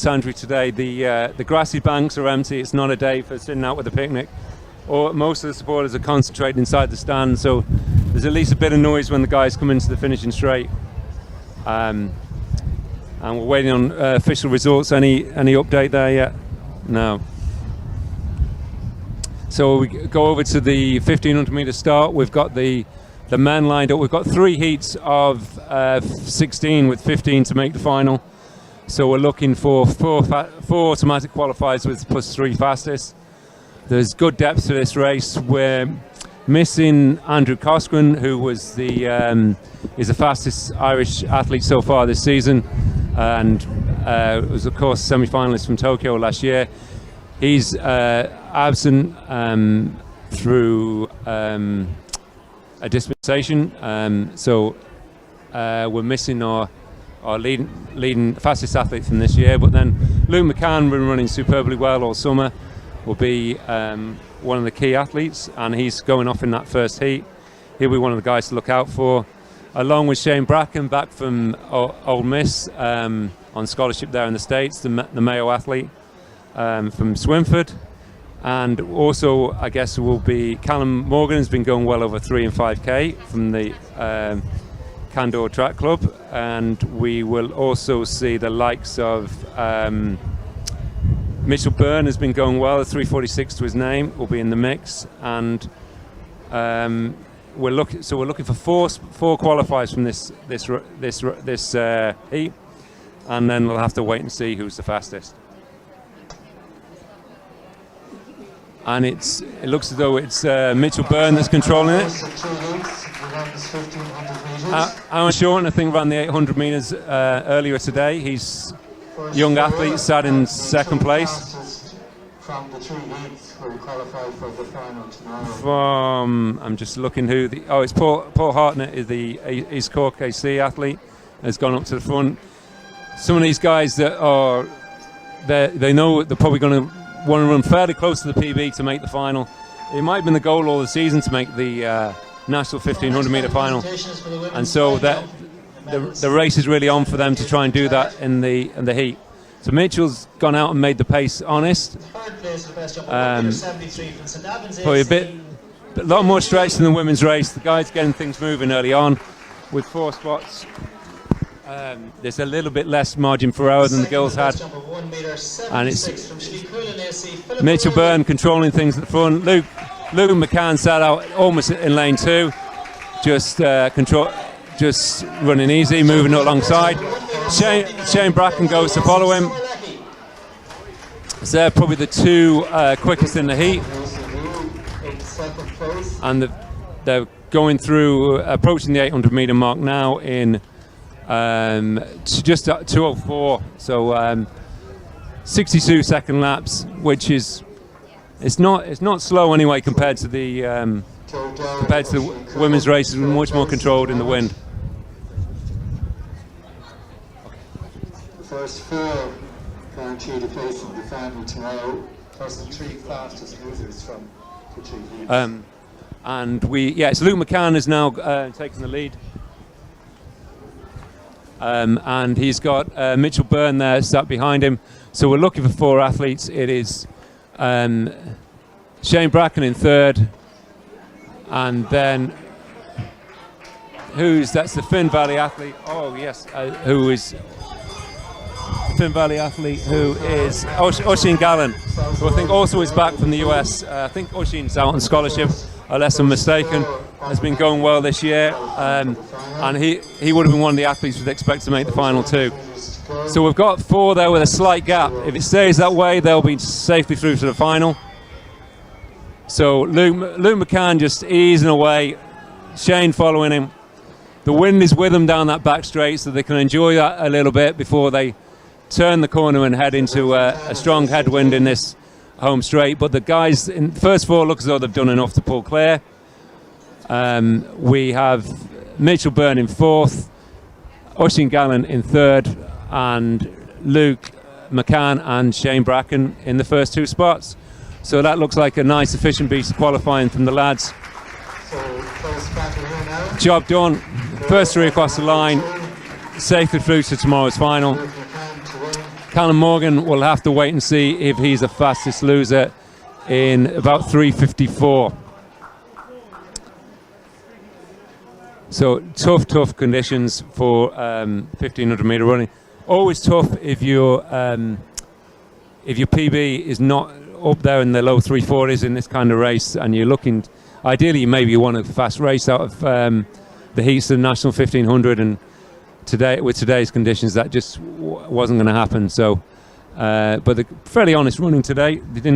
Andrew today. The grassy banks are empty. It's not a day for sitting out with a picnic. Or most of the supporters are concentrated inside the stand, so there's at least a bit of noise when the guys come into the finishing straight. And we're waiting on official results. Any update there yet? No. So we go over to the 1500 meter start. We've got the men lined up. We've got 3 heats of 16 with 15 to make the final. So we're looking for four automatic qualifiers with +3 fastest. There's good depth to this race. We're missing Andrew Cosgren, who was is the fastest Irish athlete so far this season, and was of course semi-finalist from Tokyo last year. He's absent through a dispensation, so we're missing our leading fastest athlete from this year. But then Luke McCann, been running superbly well all summer, will be one of the key athletes, and he's going off in that first heat. He'll be one of the guys to look out for, along with Shane Bracken, back from Ole Miss on scholarship there in the States, the Mayo athlete from Swinford. And also, I guess, will be Callum Morgan, has been going well over 3 and 5K from the Candor Track Club. And we will also see the likes of Mitchell Byrne, has been going well, 3:46 to his name, will be in the mix. And we're looking for four qualifiers from this heat, and then we'll have to wait and see who's the fastest. And it looks as though it's Mitchell Byrne that's controlling it. Alan Shorten, I think, ran the 800 metres earlier today. He's a young athlete, sat in second place. From the 3 heats where we qualified for the final tomorrow. I'm just looking who it's Paul Hartnett, is the East Cork AC athlete, has gone up to the front. Some of these guys that are they know they're probably going to want to run fairly close to the PB to make the final. It might have been the goal all the season to make the national 1500 metre final, and so that the race is really on for them to try and do that in the heat. So Mitchell's gone out and made the pace honest. Probably a lot more stretch than the women's race. The guys getting things moving early on with 4 spots. There's a little bit less margin for error than the girls had, and it's Mitchell Byrne controlling things at the front. Luke McCann sat out almost in lane 2, just running easy, moving alongside. Shane Bracken goes to follow him. So they're probably the 2 quickest in the heat, and they're going through, approaching the 800 metre mark now in just 2:04. So 62 second laps, which is it's not slow anyway compared to the women's races, much more controlled in the wind. The first 4 guaranteed a place in the final tomorrow, plus the 3 fastest losers from the 3 heats. And so Luke McCann is now taking the lead. And he's got Mitchell Byrne there sat behind him. So we're looking for 4 athletes. It is Shane Bracken in 3rd, and then that's the Finn Valley athlete. Oh yes, who is Finn Valley athlete? Who is Oisin Gallen, who I think also is back from the US. I think Oisin's out on scholarship, unless I'm mistaken. Has been going well this year, and he would have been one of the athletes we'd expect to make the final too. So we've got 4 there with a slight gap. If it stays that way, they'll be safely through to the final. So Luke McCann just easing away, Shane following him. The wind is with them down that back straight, so they can enjoy that a little bit before they turn the corner and head into a strong headwind in this home straight. But the guys in the first 4 look as though they've done enough to pull clear. We have Mitchell Byrne in 4th, Oisin Gallen in 3rd, and Luke McCann and Shane Bracken in the first 2 spots. So that looks like a nice efficient piece of qualifying from the lads. Job First three across the line, safely through to tomorrow's final. Callum Morgan, we'll have to wait and see if he's the fastest loser in about 3:54. So tough conditions for 1500 meter running. Always tough if your PB is not up there in the low 340s in this kind of race, and you're looking. Ideally, maybe you want a fast race out of the heats of the National 1500, and with today's conditions, that just wasn't going to happen. So, but they're fairly honest running today. They didn't